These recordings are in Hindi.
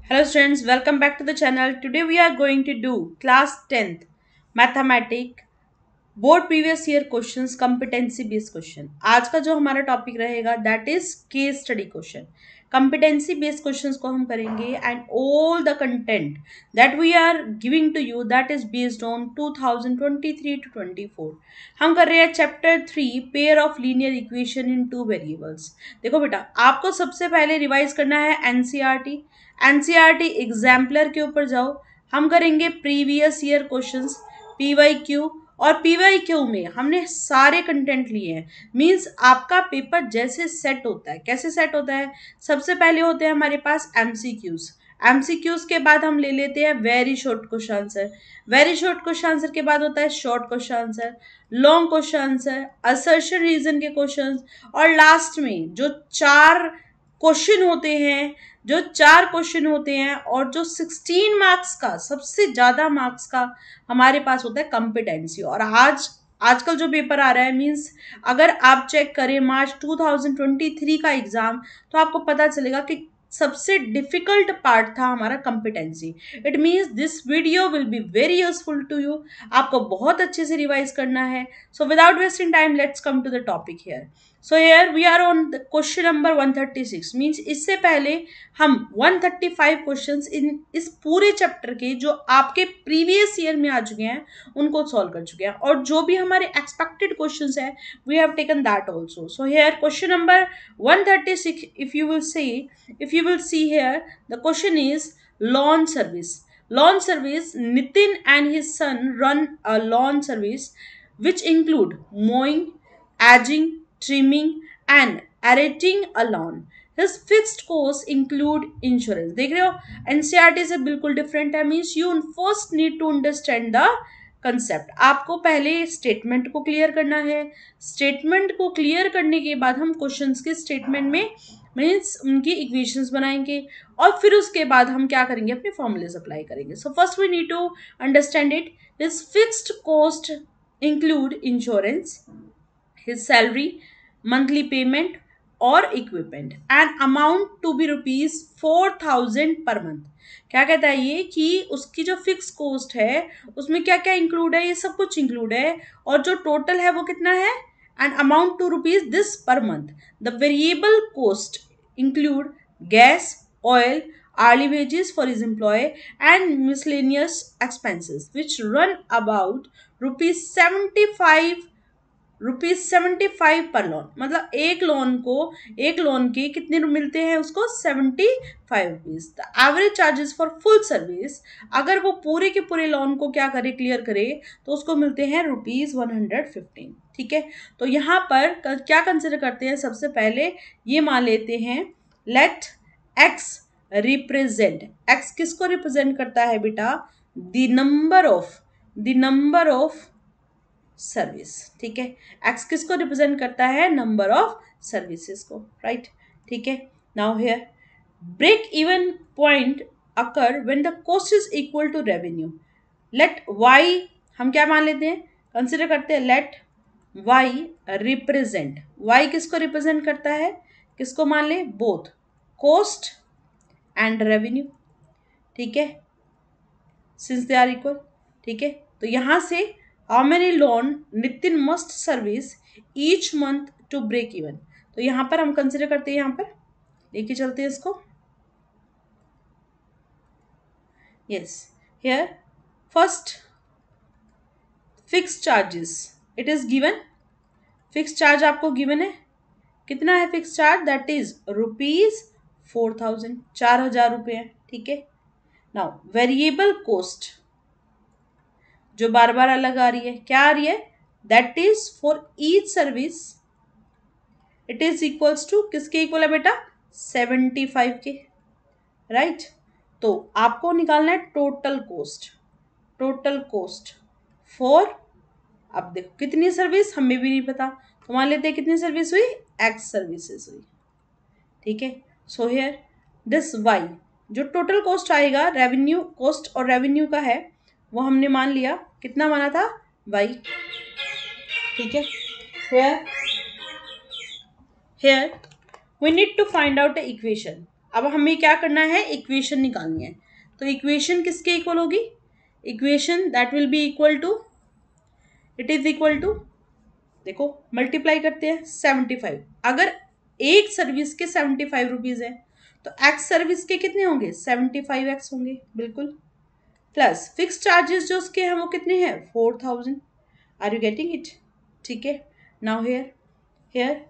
Hello students, welcome back to the channel. Today we are going to do class 10th mathematics board previous year questions competency based question. आज का जो हमारा टॉपिक रहेगा that is case study question. Competency based questions को हम करेंगे and all the content that we are giving to you that is based on 2023 to 24। हम कर रहे हैं chapter 3 pair of linear equation in two variables. देखो बेटा, आपको सबसे पहले रिवाइज करना है एनसीईआरटी। एनसीईआरटी एग्जाम्पलर के ऊपर जाओ। हम करेंगे प्रीवियस ईयर क्वेश्चंस पीवाईक्यू, और पीवाईक्यू में हमने सारे कंटेंट लिए हैं। मींस आपका पेपर जैसे सेट होता है, कैसे सेट होता है, सबसे पहले होते हैं हमारे पास एमसीक्यूज। एमसीक्यूज के बाद हम ले लेते हैं very short question answer. Very short question answer के बाद होता है short question answer, long question answer, assertion reason के क्वेश्चंस, और लास्ट में जो चार क्वेश्चन होते हैं, और जो 16 मार्क्स का, सबसे ज्यादा मार्क्स का हमारे पास होता है कंपिटेंसी। और आजकल जो पेपर आ रहा है, मींस अगर आप चेक करें मार्च 2023 का एग्जाम, तो आपको पता चलेगा कि सबसे डिफिकल्ट पार्ट था हमारा competency. It means this video will be very useful to you. आपको बहुत अच्छे से रिवाइज करना है। So without wasting time let's come to the topic here. So here we are on the question number 136। मीन्स इससे पहले हम 135 क्वेश्चंस इस पूरे चैप्टर के जो आपके प्रीवियस ईयर में आ चुके हैं उनको सॉल्व कर चुके हैं, और जो भी हमारे एक्सपेक्टेड क्वेश्चंस है we have taken that also. So here question number 136, if you will see here, the question is lawn service. Lawn service, Nitin and his son run a lawn service which include mowing, edging, trimming and aerating a lawn. His fixed costs include insurance. देख रहे हो, एनसीईआरटी से बिल्कुल डिफरेंट है। Means you first need to understand the concept. आपको पहले स्टेटमेंट को क्लियर करना है। स्टेटमेंट को क्लियर करने के बाद हम क्वेश्चंस के स्टेटमेंट में मीन्स उनकी इक्वेशंस बनाएंगे, और फिर उसके बाद हम क्या करेंगे, अपने फॉर्मूलेस अप्लाई करेंगे। So first we need to understand it. His fixed cost include insurance, his salary, monthly payment और equipment and amount to be rupees 4000 per month। क्या कहता है ये कि उसकी जो फिक्स कॉस्ट है उसमें क्या क्या इंक्लूड है, ये सब कुछ इंक्लूड है, और जो टोटल है वो कितना है, and amount to rupees this per month. The variable cost include gas, oil, hourly wages for his employee and miscellaneous expenses which run about rupees 75 पर लोन। मतलब एक लोन के कितने मिलते हैं उसको, 75 rupees. The average charges for full service, अगर वो पूरे के पूरे लोन को क्या करे, क्लियर करे, तो उसको मिलते हैं रुपीज 115। ठीक है, तो यहाँ पर क्या कंसिडर करते हैं, सबसे पहले ये मान लेते हैं लेट एक्स रिप्रेजेंट। एक्स किसको रिप्रेजेंट करता है बेटा, द नंबर ऑफ सर्विस। ठीक है, एक्स किसको रिप्रेजेंट करता है, नंबर ऑफ सर्विसेज को, राइट। ठीक है, now here break even point occur when the cost is equal to revenue. Let Y, हम क्या मान लेते हैं, कंसिडर करते हैं लेट वाई रिप्रेजेंट। वाई किसको रिप्रेजेंट करता है, किसको मान ले, बोथ कॉस्ट एंड रेवेन्यू। ठीक है, सिंस दे आर इक्वल। ठीक है, तो यहां से how many loan Nitin must service each month to break even. तो यहां पर हम कंसिडर करते हैं, यहां पर लेके चलते हैं इसको। Yes, here first fix charges it is given. Fix charge आपको गिवन है, कितना है fix charge, that is rupees 4000, 4000 रुपये। ठीक है, नाउ वेरिएबल कॉस्ट जो बार बार अलग आ रही है, क्या आ रही है, that is for each service it is equals to, किसके इक्वल है बेटा, 75 के, राइट। तो आपको निकालना है टोटल कॉस्ट फॉर, अब देखो कितनी सर्विस हमें भी नहीं पता, तो मान लेते हैं कितनी सर्विस हुई, एक्स सर्विसेज हुई। ठीक है, सो हियर दिस वाई, जो टोटल कॉस्ट आएगा, रेवेन्यू कॉस्ट और रेवेन्यू का है, वो हमने मान लिया, कितना माना था, वाई। ठीक है, here we need to find out the equation। अब हमें क्या करना है, इक्वेशन निकालनी है। तो इक्वेशन किसके इक्वल होगी, equation that will be equal to, it is equal to, देखो मल्टीप्लाई करते हैं 75। अगर एक सर्विस के 75 रुपीज है तो एक्स सर्विस के कितने होंगे, 75x होंगे, बिल्कुल। प्लस फिक्स चार्जेस जो उसके हैं वो कितने हैं, 4000। Are you getting it? ठीक है। Now hair, hair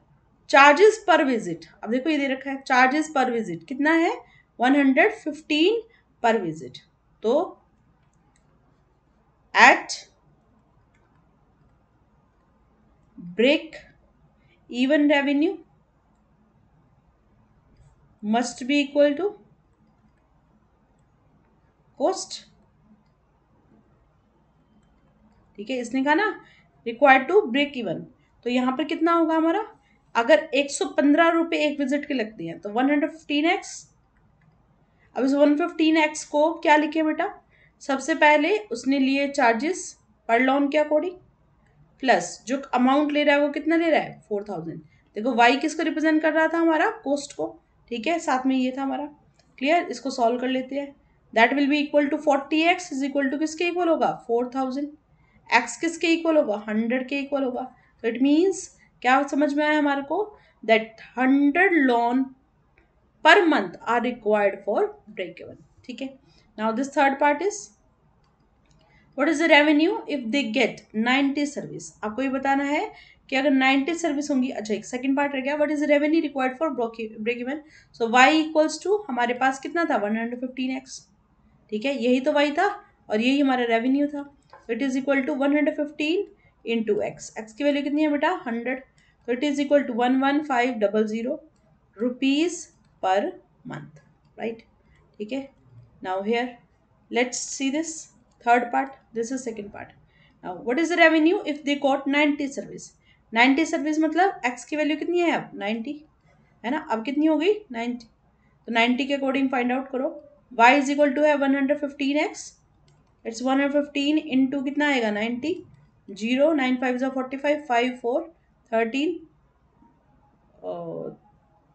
charges per visit, अब देखो ये दे रखा है चार्जेस पर विजिट कितना है, 115 पर विजिट। तो at break even revenue must be equal to cost. ठीक है, इसने कहा ना रिक्वायर्ड टू ब्रेक इवन, तो यहां पर कितना होगा हमारा, अगर 115 रुपए एक विजिट के लगते हैं तो 115x। अब इस 115x को क्या लिखे बेटा, सबसे पहले उसने लिए चार्जेस पर लॉन के अकॉर्डिंग, प्लस जो अमाउंट ले रहा है वो कितना ले रहा है, 4000। देखो y किसको रिप्रेजेंट कर रहा था, हमारा कॉस्ट को। ठीक है, साथ में ये था हमारा। क्लियर, इसको सॉल्व कर लेते हैं। That will be equal to 40x is equal to किसके इक्वल होगा, 4000। x किसके इक्वल होगा, 100 के इक्वल होगा। तो इट मीन्स क्या समझ में आया हमारे को, that 100 lawn per month are required for break even. ठीक है, now this third part is what is the revenue if they get 90 service. आपको ये बताना है कि अगर 90 सर्विस होंगी। अच्छा, एक सेकंड पार्ट रह गया, what is revenue required for break even. So y equals to हमारे पास कितना था, 115x। ठीक है, यही तो y था और यही हमारा रेवेन्यू था। It is equal to 115 into x, x की वैल्यू कितनी है बेटा, 100। तो it is equal to 11500 rupees per month, right? ठीक है, now here let's see this third part, this is second part. Now what is the revenue if they got 90 service। 90 service मतलब x की वैल्यू कितनी है अब, 90 है ना, अब कितनी हो गई, 90। तो 90 के अकॉर्डिंग फाइंड आउट करो। y इज इक्वल टू है 115x, इट्स 115 इंटू कितना आएगा, 90, 0 9 5 45, 5 4 13, और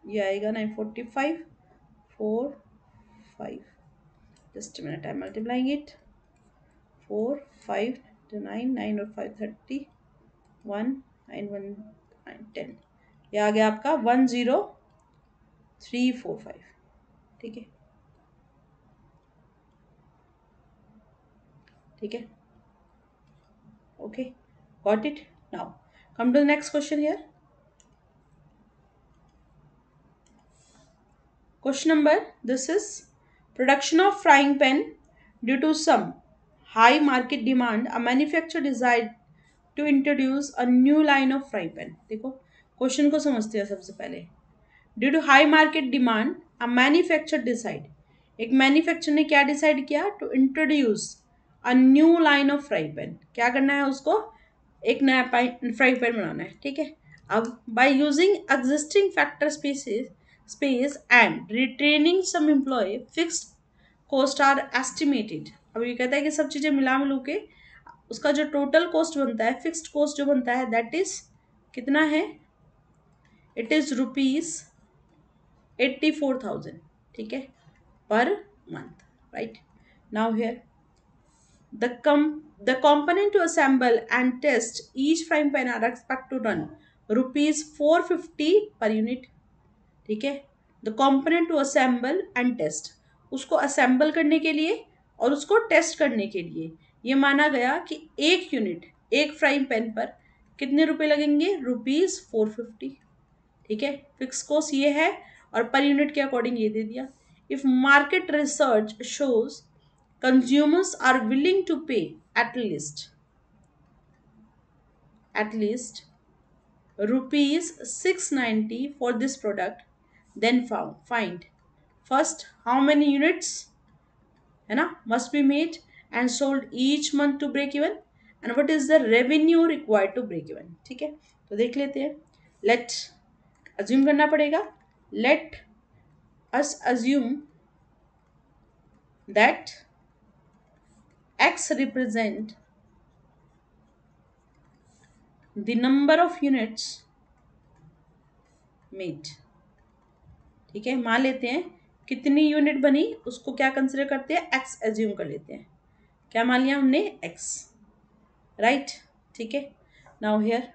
ये आएगा 945 4 5, just a minute I'm multiplying it, 4 5 to 9 9 और 5 30 1 9 1 9 10, ये आ गया आपका 10345। ठीक है, ठीक है, okay, got it. Now come to the next question here. Question number, this is production of frying pan due to some high market demand, a manufacturer decided to introduce a new line of frying pan। देखो क्वेश्चन को समझते हैं सबसे पहले। Due to high market demand a manufacture decide, एक मैन्युफैक्चर ने क्या डिसाइड किया, to introduce a new line of fry pan. क्या करना है उसको, एक नया फ्राई पैन बनाना है। ठीक है, अब by using existing factor space and retaining some employ fixed cost are estimated. अब ये कहता है कि सब चीज़ें मिला मिलू के उसका जो टोटल कॉस्ट बनता है, फिक्स्ड कॉस्ट जो बनता है, दैट इज कितना है, इट इज रुपीज 84,000। ठीक है, per month, right. Now here the component to assemble and test each frying pan are expected to run rupees 450 per unit। ठीक है, the component to assemble and test, उसको असेंबल करने के लिए और उसको टेस्ट करने के लिए ये माना गया कि एक यूनिट, एक फ्राइंग पैन पर कितने रुपए लगेंगे, रुपीज 450। ठीक है, फिक्स कॉस्ट ये है और पर यूनिट के अकॉर्डिंग ये दे दिया। If market research shows consumers are willing to pay at least rupees 690 for this product, then find first how many units है ना must be made and sold each month to break even, and what is the revenue required to break even। ठीक है, तो देख लेते हैं। let assume करना पड़ेगा, let us assume that x represent the number of units made। ठीक है, मान लेते हैं कितनी यूनिट बनी उसको क्या कंसिडर करते हैं, एक्स एज्यूम कर लेते हैं। क्या मान लिया हमने, एक्स, राइट। ठीक है, now here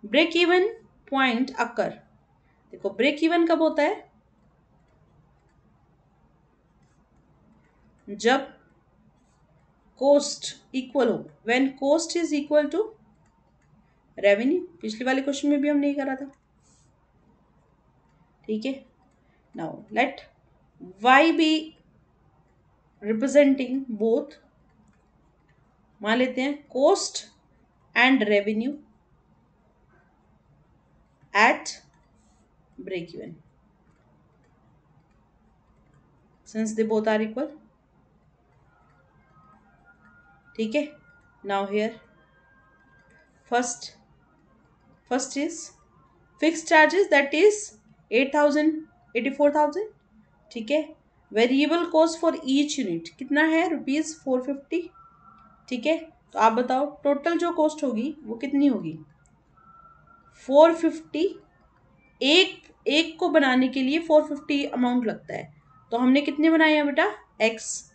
break even point occur. देखो ब्रेक इवन कब होता है, जब कोस्ट इक्वल हो, when cost is equal to revenue. पिछले वाले क्वेश्चन में भी हमने ये करा था। ठीक है, now let y be representing both, मान लेते हैं cost and revenue at break even, since they both are equal. ठीक है, now here first is fix charges that is 8,000 84,000। ठीक है, variable cost for each unit कितना है, ₹450। ठीक है, तो आप बताओ टोटल जो कॉस्ट होगी वो कितनी होगी, 450। एक को बनाने के लिए 450 अमाउंट लगता है, तो हमने कितने बनाए हैं बेटा, एक्स।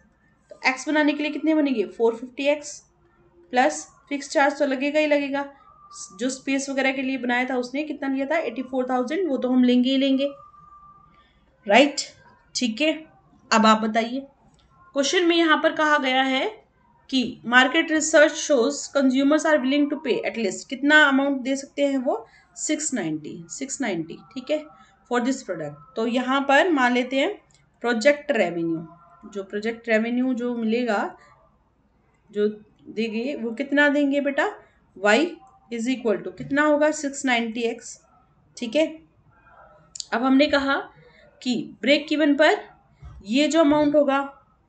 तो एक्स बनाने के लिए कितने बनेंगे, 450x प्लस फिक्स चार्ज तो लगेगा ही लगेगा। जो स्पेस वगैरह के लिए बनाया था उसने कितना लिया था, 84,000, वो तो हम लेंगे ही लेंगे, राइट। ठीक है, अब आप बताइए, क्वेश्चन में यहाँ पर कहा गया है कि market research shows consumers are willing to pay at least, कितना अमाउंट दे सकते हैं वो, 690। ठीक है, फॉर दिस प्रोडक्ट। तो यहाँ पर मान लेते हैं प्रोजेक्ट रेवेन्यू, जो प्रोजेक्ट रेवेन्यू जो मिलेगा, जो देंगे वो कितना देंगे बेटा, y इज इक्वल टू कितना होगा, 690x। ठीक है, अब हमने कहा कि ब्रेक इवन पर ये जो अमाउंट होगा,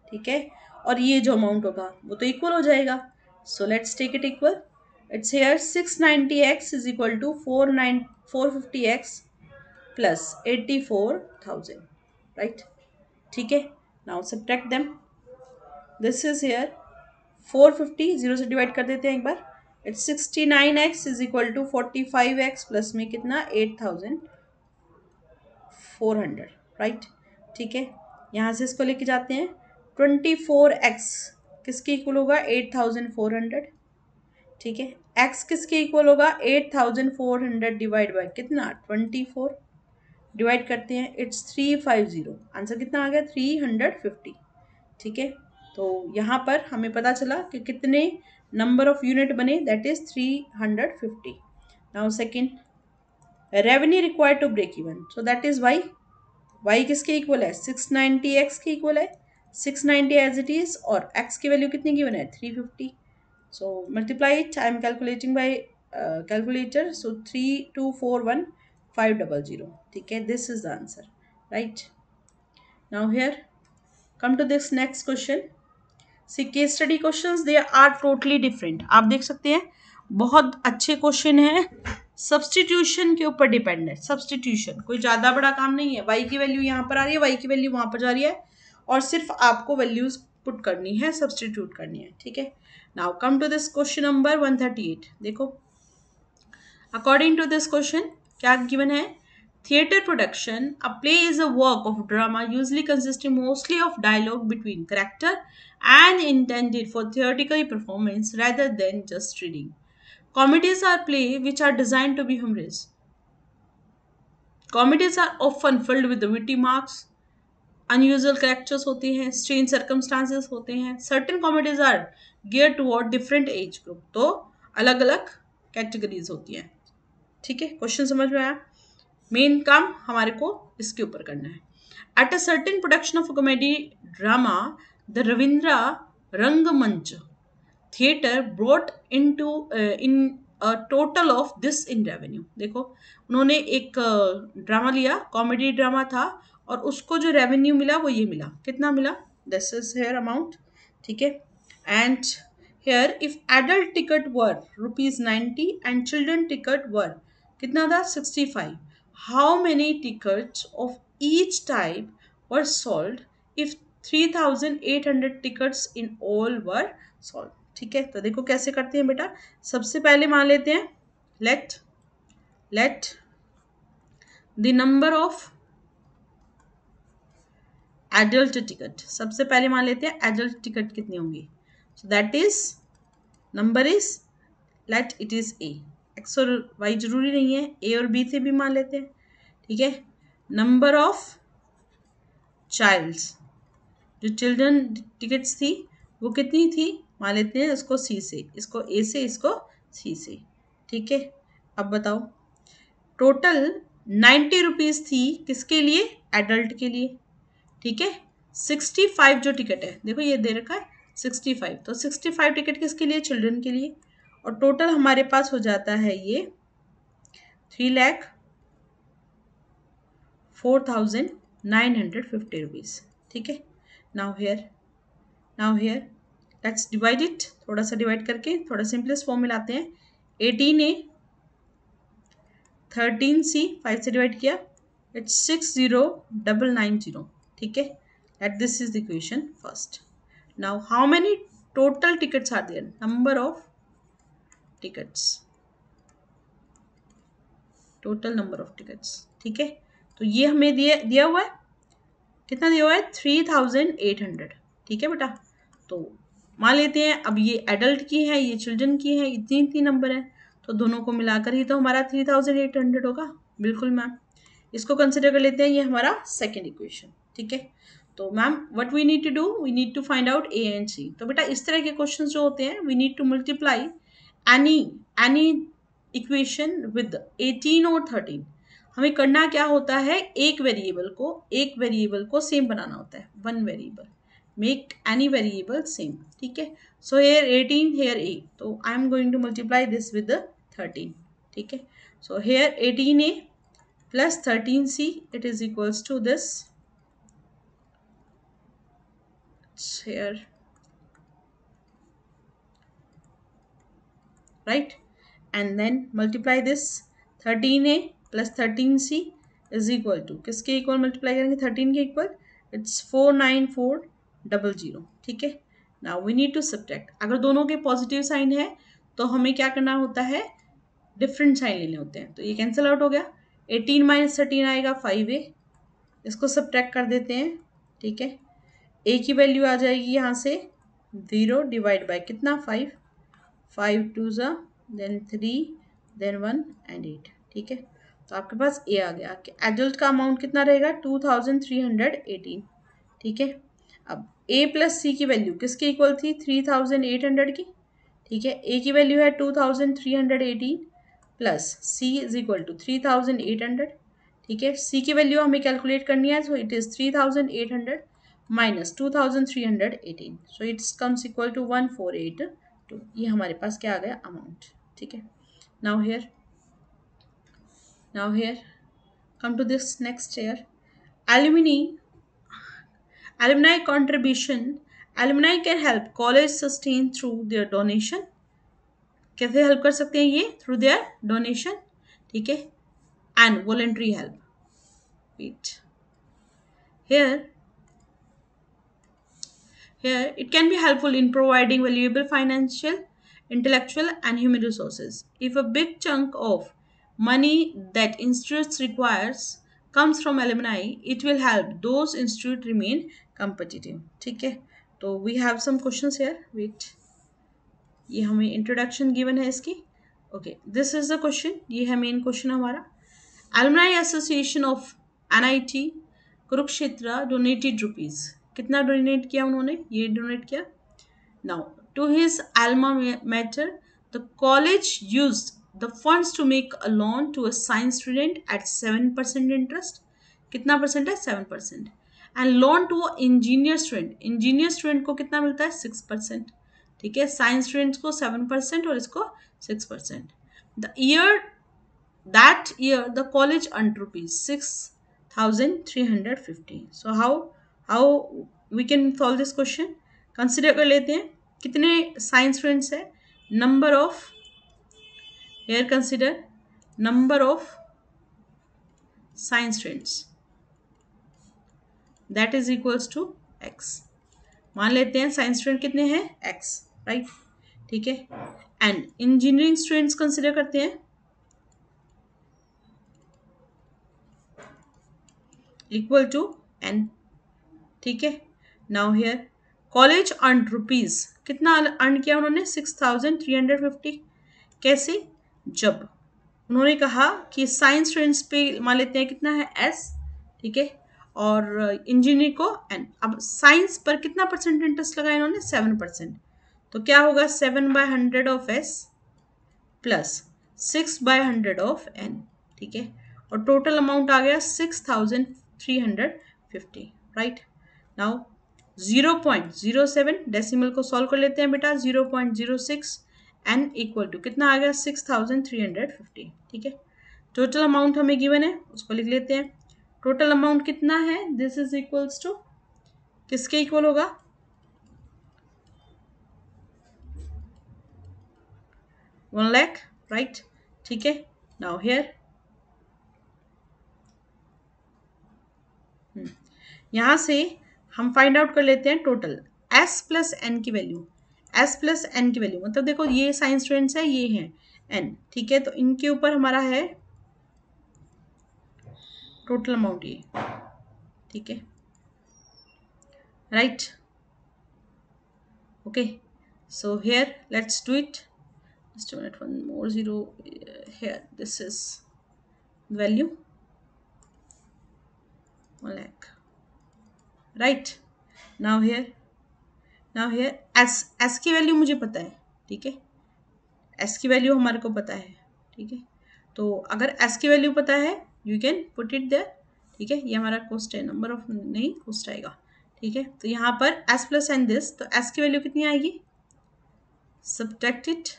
ठीक है, और ये जो अमाउंट होगा वो तो इक्वल हो जाएगा। So let's take it equal, it's here 690x is equal to 450x plus 84,000, right. ठीक है, now subtract them, this is here 450, zero से डिवाइड कर देते हैं एक बार, it's 69x is equal to 45x plus में कितना, 8,400, राइट। ठीक है, यहाँ से इसको लेके जाते हैं, 24x किसके इक्वल होगा, 8,400। ठीक है, x किसके इक्वल होगा, 8,400 डिवाइड बाय कितना, 24, डिवाइड करते हैं, इट्स 350, आंसर कितना आ गया, 350। ठीक है, तो यहाँ पर हमें पता चला कि कितने नंबर ऑफ यूनिट बने, that is 350। Now second, revenue required to break even, so that is y किसके इक्वल है, 690x के इक्वल है, 690 एज इट इज, और x की वैल्यू कितनी गिवन है, 350। So multiply it, I am calculating by calculator, so 3241500। ठीक है, this is the answer, right. Now here come to this next question. See case study questions, they are totally different. आप देख सकते हैं बहुत अच्छे क्वेश्चन हैं, सब्सटीट्यूशन के ऊपर डिपेंड है। सब्सटीट्यूशन कोई ज्यादा बड़ा काम नहीं है, y की वैल्यू यहाँ पर आ रही है, y की वैल्यू वहां पर जा रही है, और सिर्फ आपको वैल्यूज पुट करनी है, सब्सटीट्यूट करनी है। ठीक है, now come to this question number 138। देखो अकॉर्डिंग टू दिस क्वेश्चन क्या गिवन है, theatre production, a play is a work of drama usually consisting mostly of dialogue between character and intended for theatrical performance rather than just reading. Comedies are plays which are designed to be humorous. Comedies are often filled with the witty marks, unusual characters होते हैं, strange circumstances होते हैं. Certain comedies are geared toward different age group. तो अलग अलग कैटेगरीज होती हैं। ठीक है, क्वेश्चन समझ में आया, मेन काम हमारे को इसके ऊपर करना है। At a certain production of comedy drama the Ravindra Rangmanch theatre brought into in a total of this in revenue. देखो उन्होंने एक ड्रामा लिया, कॉमेडी ड्रामा था, और उसको जो रेवेन्यू मिला वो ये मिला, कितना मिला, दिस इज हेयर अमाउंट। ठीक है, and here if adult ticket were ₹90 and children ticket were कितना था, 65, how many tickets of each type were sold if 3,800 tickets in all were sold। ठीक है, तो देखो कैसे करते हैं बेटा, सबसे पहले मान लेते हैं let the number of adult ticket, सबसे पहले मान लेते हैं एडल्ट टिकट कितनी होंगी. सो that is number is let it is a. X और वाई जरूरी नहीं है, ए और बी से भी मान लेते हैं. ठीक है. नंबर ऑफ चाइल्ड्स, जो चिल्ड्रन टिकट्स थी वो कितनी थी, मान लेते हैं इसको सी से, इसको ए से, इसको सी से. ठीक है. अब बताओ टोटल 90 रुपीज़ थी किसके लिए, एडल्ट के लिए. ठीक है. 65 जो टिकट है, देखो ये दे रखा है 65, तो 65 टिकट किसके लिए, चिल्ड्रन के लिए. और टोटल हमारे पास हो जाता है ये 3,04,950 रुपीज़. ठीक है. Now here let's divide it, थोड़ा सा डिवाइड करके थोड़ा सिंपलेस्ट फॉर्म में लाते हैं. 18A 13C 5 से डिवाइड किया, इट्स 60,990. ठीक है. That this is the equation first. Now how many total tickets are there, number of tickets, total number of tickets. ठीक है. तो ये हमें दिया हुआ है, कितना दिया हुआ है, 3,800. ठीक है बेटा. तो मान लेते हैं अब ये एडल्ट की है, ये चिल्ड्रन की है, इतनी इतनी नंबर है, तो दोनों को मिलाकर ही तो हमारा 3,800 होगा. बिल्कुल मैम. इसको कंसिडर कर लेते हैं, ये हमारा सेकेंड इक्वेशन. ठीक है. तो ma'am what we need to do, we need to find out A and C. तो बेटा इस तरह के क्वेश्चन जो होते हैं, we need to multiply any equation with 18 और 13. हमें करना क्या होता है, एक वेरिएबल को सेम बनाना होता है, one variable, make any variable same. ठीक है. So here 18, here a, so I am going to multiply this with the 13. ठीक है. So here 18a plus 13c, it is equals to this. It's here, right? And then multiply this 13a plus 13c is equal to, किसके इक्वल मल्टीप्लाई करेंगे, 13 के इक्वल, इट्स 49400. ठीक है. Now we need to subtract. अगर दोनों के पॉजिटिव साइन है तो हमें क्या करना होता है, डिफरेंट साइन लेने होते हैं. तो ये कैंसिल आउट हो गया, 18 माइनस 13 आएगा 5a, इसको सब्ट्रैक्ट कर देते हैं. ठीक है. a की वैल्यू आ जाएगी यहाँ से 0 डिवाइड बाय कितना, 5, 5 2 ज़ा, देन 3, देन 1 एंड 8. ठीक है. तो आपके पास ए आ गया. एडल्ट का अमाउंट कितना रहेगा, 2,318. ठीक है. अब ए प्लस सी की वैल्यू किसके इक्वल थी, 3,800 की. ठीक है. ए की वैल्यू है 2,318 plus c is equal to 3,800. ठीक है. सी की वैल्यू हमें कैलकुलेट करनी है, so it is 3,800 minus 2,318, so it's comes equal to 1,482. ये हमारे पास क्या आ गया, अमाउंट. ठीक है. Now here come to this next here, alumni contribution. Alumni can help college sustain through their donation. कैसे हेल्प कर सकते हैं ये, थ्रू देयर डोनेशन. ठीक है. And voluntary help. Wait, here it can be helpful in providing valuable financial, intellectual and human resources. If a big chunk of money that institutes requires comes from alumni, it will help those institute remain competitive. ठीक है. तो we have some questions here. wait, ये हमें इंट्रोडक्शन गिवन है इसकी. Okay, this is the question, ये है मेन क्वेश्चन हमारा. Alumni association of NIT Kurukshetra donated rupees, कितना डोनेट किया उन्होंने, ये डोनेट किया. Now to his alma mater the college used the funds to make a loan to a science student at 7% interest. कितना परसेंट है, 7%. And loan to engineer student को कितना मिलता है, 6%. ठीक है. साइंस स्टूडेंट्स को 7% और इसको 6%. That year the college earned rupees 6,350. So how we can solve this question. Consider कर लेते हैं कितने साइंस स्टूडेंट्स है, number of, here consider number of science students, that is equals to x. मान लेते हैं साइंस स्टूडेंट कितने हैं, x, राइट. ठीक है. एंड इंजीनियरिंग स्टूडेंट्स कंसिडर करते हैं, इक्वल टू n. ठीक है। Now here college earn rupees, कितना अर्न किया उन्होंने? 6,350। कैसे? जब उन्होंने कहा कि साइंस स्टूडेंट्स पे मान लेते हैं कितना है एस, ठीक है, और इंजीनियरिंग को एन। अब साइंस पर कितना परसेंट इंटरेस्ट लगाया इन्होंने? 7%। तो क्या होगा? 7/100 of s plus 6/100 of n, ठीक है, और टोटल अमाउंट आ गया 6,350, राइट। नाउ 0.07 डेसिमल को सॉल्व कर लेते हैं बेटा। 0.06 एन इक्वल टू कितना आ गया? 6,350, ठीक है। टोटल अमाउंट हमें गिवन है, उसको लिख लेते हैं। टोटल अमाउंट कितना है? दिस इज इक्वल्स टू किसके इक्वल होगा? 1 लाख, राइट, ठीक है। नाउ हियर यहां से हम फाइंड आउट कर लेते हैं टोटल एस प्लस एन की वैल्यू। एस प्लस एन की वैल्यू मतलब देखो ये साइंस स्टूडेंट्स है, ये है एन, ठीक है, तो इनके ऊपर हमारा है टोटल अमाउंट ये, ठीक है, right, okay. So here let's do it. Just a minute, one more zero here. This is value 1 lakh, right? Now here s की वैल्यू मुझे पता है, ठीक है, s की वैल्यू हमारे को पता है, ठीक है। तो अगर s की वैल्यू पता है you can put it there, ठीक है। ये हमारा कोस्ट है, नंबर ऑफ नहीं कोस्ट आएगा, ठीक है। तो यहाँ पर s प्लस एन दिस, तो s की वैल्यू कितनी आएगी? Subtract it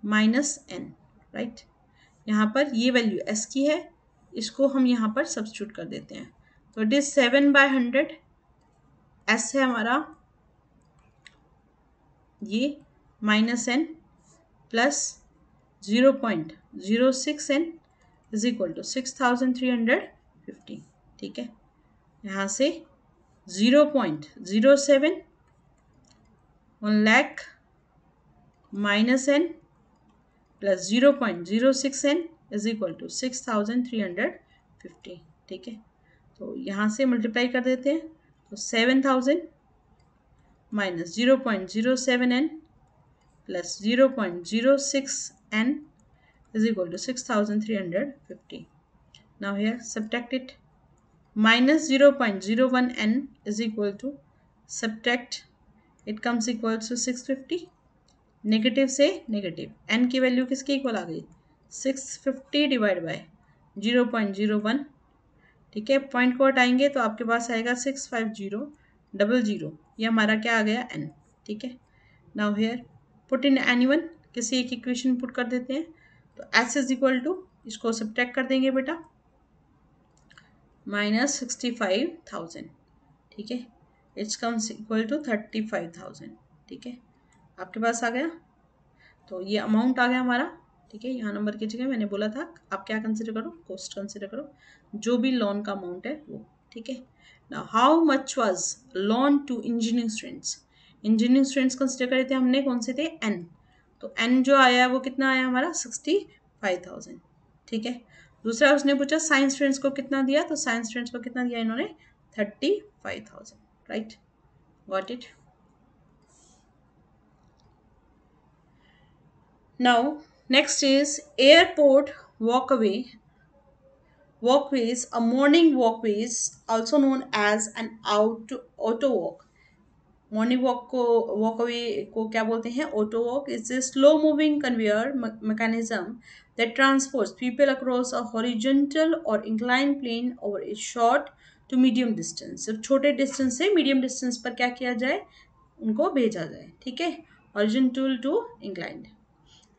minus n, right. यहाँ पर ये वैल्यू s की है, इसको हम यहाँ पर सब्स्टिट्यूट कर देते हैं। तो इट इज 7/100, s है हमारा ये, minus n plus 0.06 n is equal to 6,350, ठीक है। यहाँ से 0.07 1 lakh minus n plus 0.06 n is equal to 6,350, ठीक है। तो यहाँ से मल्टीप्लाई कर देते हैं, तो 7,000 minus 0.07 n plus 0.06 n is equal to 6,350. Now here subtract it. Minus 0.01 n is equal to, subtract, it comes equals to 650. Negative से नेगेटिव, n की वैल्यू किसके इक्वल आ गई? 650 डिवाइड बाय 0.01, ठीक है। पॉइंट को हटाएंगे तो आपके पास आएगा 65000, ये हमारा क्या आ गया? n, ठीक है। Now hair put in any one, किसी एक इक्वेशन पुट कर देते हैं। तो s इज इक्वल टू, इसको सब्ट्रैक्ट कर देंगे बेटा, माइनस 65,000, ठीक है, इट्स कम्स इक्वल टू 35,000, ठीक है, आपके पास आ गया। तो ये अमाउंट आ गया हमारा, ठीक है। यहाँ नंबर की जगह मैंने बोला था आप क्या कंसिडर करो? कॉस्ट कंसिडर करो, जो भी लोन का अमाउंट है वो, ठीक है। Now how much was loan to engineering students? Engineering students consider करे थे हमने, कौन से थे? n। तो n जो आया वो कितना आया हमारा? 65,000, ठीक है। दूसरा उसने पूछा साइंस स्टूडेंट्स को कितना दिया, तो साइंस स्टूडेंट्स को कितना दिया इन्होंने? 35,000, right, got it. Now, next is airport walkways, a morning walkways, also known as an auto walk. Morning walk को, वॉकअवे को क्या बोलते हैं? Auto walk is a slow moving conveyor mechanism that transports people across a horizontal or inclined plane over a short to medium distance. जब छोटे डिस्टेंस से मीडियम डिस्टेंस पर क्या किया जाए? उनको भेजा जाए, ठीक है, horizontal to inclined,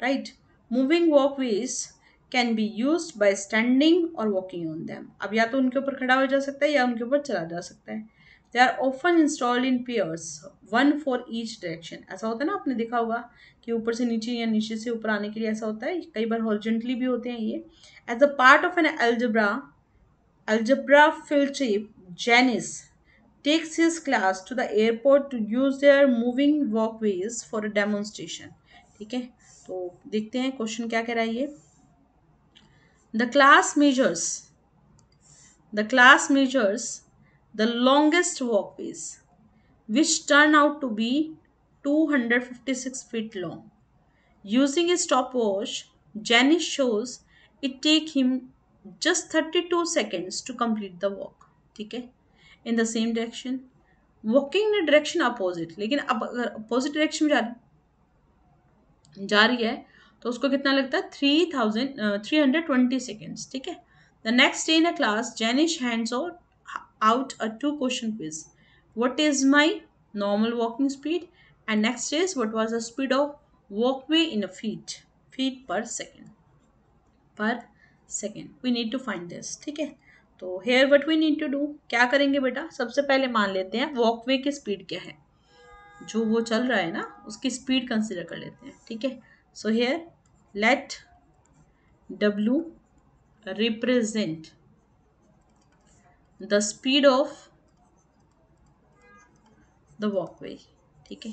right? Moving walkways can be used by standing or walking on them. अब या तो उनके ऊपर खड़ा हो जा सकता है या उनके ऊपर चला जा सकता है। They are often installed in pairs, one for each direction. ऐसा होता है ना, आपने देखा होगा कि ऊपर से नीचे या नीचे से ऊपर आने के लिए ऐसा होता है, कई बार हॉरिजॉन्टली भी होते हैं ये। As a part of an algebra field trip, Janice takes his class to the airport to use their moving walkways for a demonstration. ठीक है, तो देखते हैं क्वेश्चन क्या कह रहा है ये। The class measures the longest walkways which turn out to be 256 feet long. Using a stopwatch, Janice shows it take him just 32 seconds to complete the walk. ठीक है? In the same direction. Walking in a direction opposite. लेकिन अब अगर opposite direction में जा रही है तो उसको कितना लगता है 320 seconds. ठीक है? The next day in a class, Janice hands out a 2-question quiz. What is my normal walking speed? And next is what was the speed of walkway in a feet per second. We need to find this. ठीक है? तो here what we need to do, क्या करेंगे बेटा? सबसे पहले मान लेते हैं वॉकवे की स्पीड क्या है, जो वो चल रहा है ना उसकी स्पीड कंसिडर कर लेते हैं. ठीक है? सो here let W represent the speed of the walkway. ठीक है?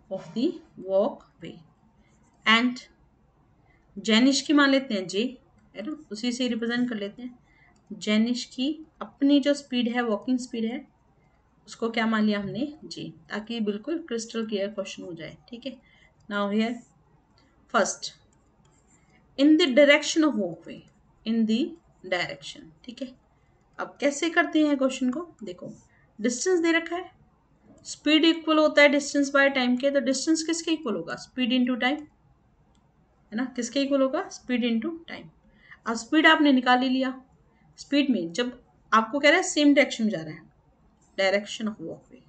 Of the walkway. And Jenish की मान लेते हैं जे, है ना, उसी से रिप्रेजेंट कर लेते हैं. जेनिश की अपनी जो स्पीड है, वॉकिंग स्पीड है, उसको क्या मान लिया हमने, जे, ताकि बिल्कुल क्रिस्टल क्लियर क्वेश्चन हो जाए. ठीक है? Now here first in the direction of walkway, in the direction. ठीक है? अब कैसे करते हैं क्वेश्चन को, देखो डिस्टेंस दे रखा है, स्पीड इक्वल होता है डिस्टेंस बाय टाइम के, तो डिस्टेंस किसके इक्वल होगा, स्पीड इनटू टाइम, है ना, किसके इक्वल होगा, स्पीड इनटू टाइम. अब स्पीड आपने निकाल ही लिया. स्पीड में जब आपको कह रहा है सेम डायरेक्शन में जा रहा है, डायरेक्शन ऑफ वॉकवे,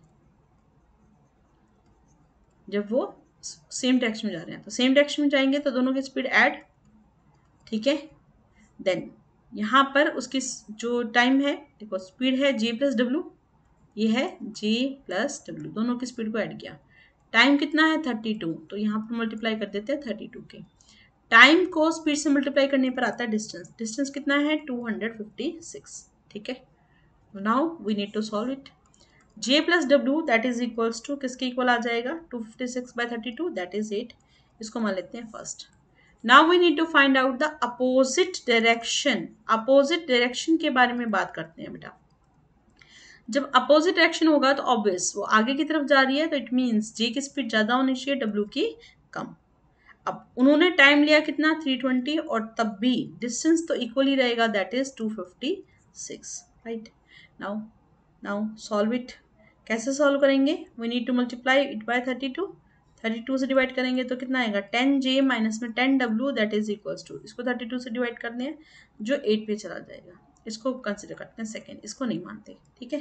जब वो सेम डायरेक्शन में जा रहे हैं तो सेम डायरेक्शन में जाएंगे तो दोनों की स्पीड ऐड. ठीक है? देन यहाँ पर उसकी जो टाइम है, देखो स्पीड है जे प्लस डब्ल्यू, ये है जे प्लस डब्ल्यू, दोनों की स्पीड को ऐड किया. टाइम कितना है 32, तो यहाँ पर मल्टीप्लाई कर देते हैं 32 के. टाइम को स्पीड से मल्टीप्लाई करने पर आता है डिस्टेंस. डिस्टेंस कितना है 256. ठीक है? Now we need to solve it. J plus W that is equals to किसके इक्वल आ जाएगा, 256/32 दैट इज 8. इसको मान लेते हैं first. Now we need to find out the opposite direction. Opposite direction के बारे में बात करते हैं बेटा. जब अपोजिट डायरेक्शन होगा तो ऑब्वियस वो आगे की तरफ जा रही है, तो इट मीन्स जे की स्पीड ज़्यादा होनी चाहिए, डब्ल्यू की कम. अब उन्होंने टाइम लिया कितना 320, और तब भी डिस्टेंस तो इक्वल ही रहेगा, that is 256. Right? Now solve it. कैसे सॉल्व करेंगे, we need to multiply it by 32. 32 से डिवाइड करेंगे तो कितना आएगा 10J माइनस में 10W that is equals to, इसको 32 से डिवाइड करने हैं जो 8 पे चला जाएगा. इसको कंसिडर करते हैं सेकेंड, इसको नहीं मानते. ठीक है?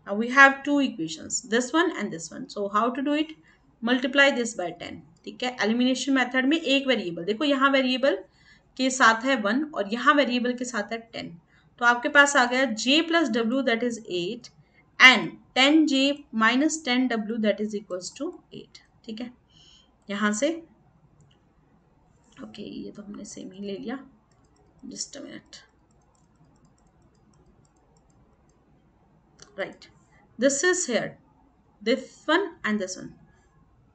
Now we have 2 equations, this one and this one. So how to do it, multiply this by 10. ठीक है? एलिमिनेशन मेथड में एक वेरिएबल, देखो यहाँ वेरिएबल के साथ है 1 और यहाँ वेरिएबल के साथ है 10, तो आपके पास आ गया J plus W that is 8 and 10J minus 10W that is equals to 8. ठीक है? यहाँ से ओके, ये तो हमने सेम ही ले लिया, just a minute. Right, this is here, this one and this one,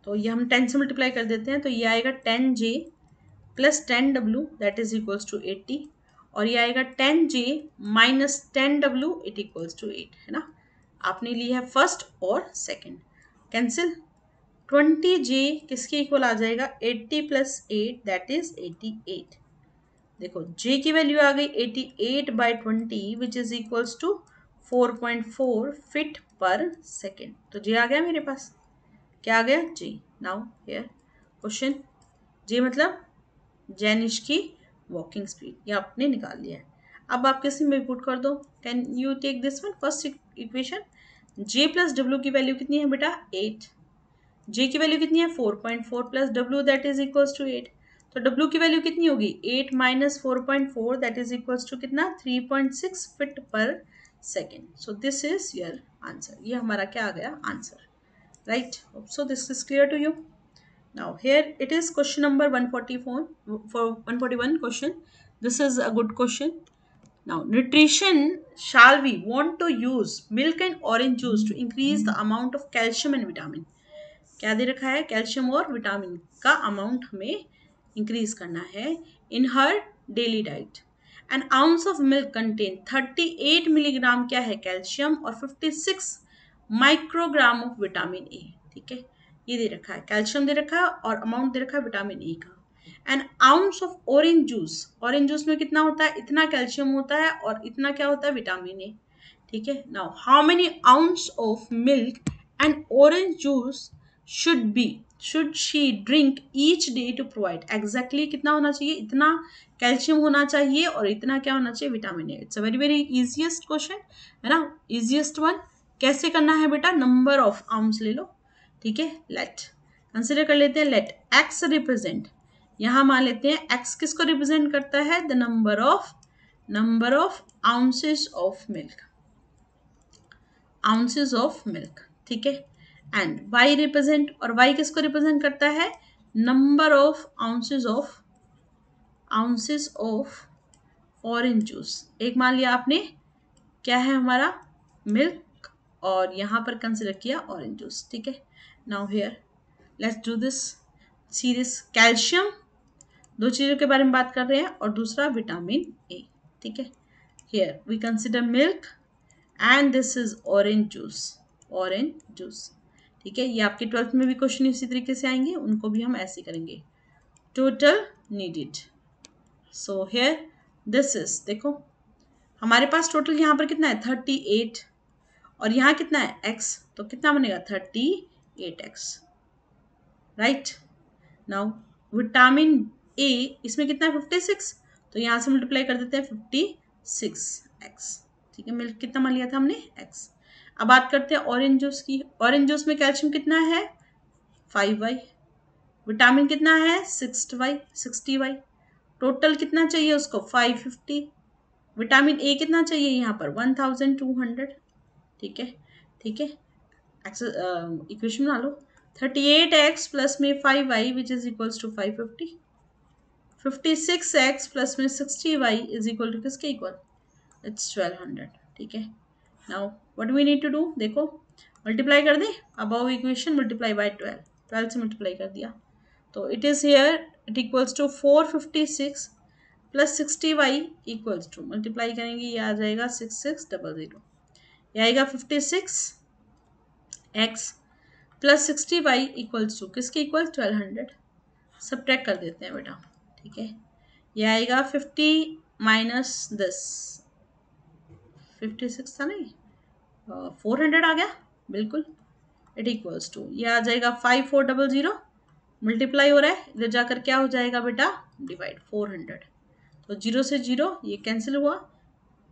तो ये हम 10 से मल्टीप्लाई कर देते हैं, तो ये आएगा 10J plus 10W that is equals to 80, और ये आएगा 10J minus 10W it equals to 8. है ना? आपने ली है फर्स्ट और सेकेंड, कैंसिल. 20J किसके इक्वल आ जाएगा, 80 प्लस 8 दैट इज 88. देखो J की वैल्यू आ गई 88/20 which is equals to 4.4 feet per second. तो J आ गया मेरे पास, क्या आ गया, J. Now here question, J मतलब जेनिश की वॉकिंग स्पीड, ये आपने निकाल लिया है. अब आप किसी में पुट कर दो, can you take this one first equation. J plus W की वैल्यू कितनी है बेटा 8, J की वैल्यू कितनी है 4.4 plus W that is equals to 8, तो W की वैल्यू कितनी होगी 8 minus 4.4 that is equals to कितना 3.6 feet per second. So this is your answer, ये हमारा क्या आ गया answer. Right? So this is clear to you. Now here it is question number 144 for 141 question. This is a good question. Now nutrition shall we want to use milk and orange juice to increase the amount of calcium and vitamin. क्या दे रखा है, कैल्शियम और विटामिन का अमाउंट हमें इंक्रीज करना है in her daily diet. An ounce of milk contain 38 milligram क्या है कैल्शियम और 56 माइक्रोग्राम ऑफ विटामिन ए। ठीक है, ये दे रखा है, कैल्शियम दे रखा है और अमाउंट दे रखा है विटामिन ए का। N ounce of orange juice, orange juice में कितना होता है, इतना कैल्शियम होता है और इतना क्या होता है, विटामिन ए। ठीक है, now how many ounce of milk and orange juice should she drink each day to provide, exactly कितना होना चाहिए, इतना कैल्शियम होना चाहिए और इतना क्या होना चाहिए, vitamin A. It's a very very easiest question है ना, इजिएस्ट वन। कैसे करना है बेटा, नंबर ऑफ आर्म्स ले लो। ठीक है, लेट कंसिडर कर लेते हैं, लेट एक्स रिप्रेजेंट, यहां मान लेते हैं एक्स किसको रिप्रेजेंट करता है, the number of ounces of milk, ounces of milk. ठीक है, एंड वाई रिप्रेजेंट, और वाई किसको रिप्रेजेंट करता है, number of ounces of orange juice. एक मान लिया आपने क्या है हमारा मिल्क और यहां पर कंसिडर किया ऑरेंज जूस। ठीक है, now here let's do this, see this, calcium, दो चीजों के बारे में बात कर रहे हैं और दूसरा विटामिन ए। ठीक है, here we consider milk and this is orange juice. ठीक है, ये आपके 12th में भी क्वेश्चन इसी तरीके से आएंगे, उनको भी हम ऐसे करेंगे। Total needed, so here this is, देखो हमारे पास टोटल यहाँ पर कितना है 38 और यहाँ कितना है x, तो कितना बनेगा 38x, right. Now vitamin A इसमें कितना है 56, तो यहाँ से मल्टीप्लाई कर देते हैं 56x। ठीक है, मिल्क कितना मान लिया था हमने x। अब बात करते हैं ऑरेंज जूस की, ऑरेंज जूस में कैल्शियम कितना है 5y, विटामिन कितना है 60y, टोटल कितना चाहिए उसको 550, विटामिन ए कितना चाहिए यहाँ पर 1200। ठीक है, इक्वेशन बना लो, 38x प्लस में 5y which is equals to 550, 56x plus में 60y इज इक्वल टू किसके इक्वल, इट्स 1200। ठीक है, now what we need to do, देखो मल्टीप्लाई कर दे, अबव इक्वेशन मल्टीप्लाई बाय 12 से मल्टीप्लाई कर दिया, तो it is here it equals to 456 plus 60y equals to, multiply करेंगे ये आ जाएगा 6600, ये आएगा 56x plus 60y equals to किसके इक्वल 1200, सब्ट्रैक्ट कर देते हैं बेटा। ठीक है, ये आएगा 50 माइनस दिस, 56 था नहीं 400 आ गया बिल्कुल, इट इक्वल्स टू ये आ जाएगा 5400, मल्टीप्लाई हो रहा है, इधर जाकर क्या हो जाएगा बेटा डिवाइड 400, तो 0 से 0 ये कैंसिल हुआ।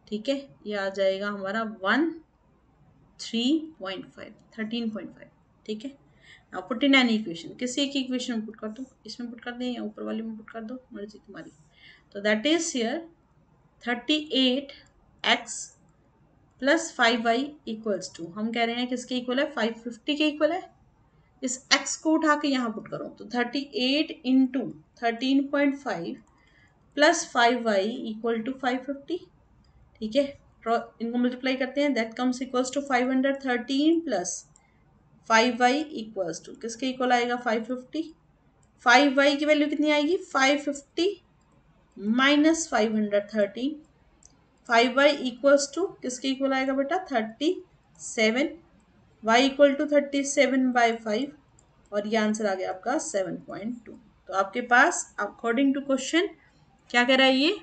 ठीक है, ये आ जाएगा हमारा 13.5। ठीक है, now put in any equation, किसी एक इक्वेशन में पुट कर दो, इसमें पुट कर दें या ऊपर वाले में पुट कर दो, मर्जी तुम्हारी। तो that is here 38x plus 5y equals to, हम कह रहे हैं किसके इक्वल है 550 के इक्वल है, इस x को उठा के यहाँ पुट करो, तो 38 into 13.5 plus 5y equal to 550। ठीक है, इनको मल्टीप्लाई करते हैं, that comes equals to 513 plus 5y equals to किसके इक्वल आएगा 550, 5y की वैल्यू कितनी आएगी 550 माइनस 513, 5y इक्वल्स टू किसके इक्वल आएगा बेटा 37, y इक्वल टू 37/5 और ये आंसर आ गया आपका 7.2। तो आपके पास अकॉर्डिंग टू क्वेश्चन क्या कह रहा है, ये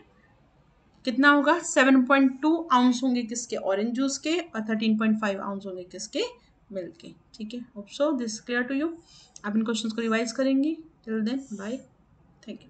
कितना होगा 7.2 आउंस होंगे किसके ऑरेंज जूस के और 13.5 आउंस होंगे किसके मिल्क के। ठीक है, hope so this clear to you. आप इन क्वेश्चंस को रिवाइज करेंगी, till then bye, thank you.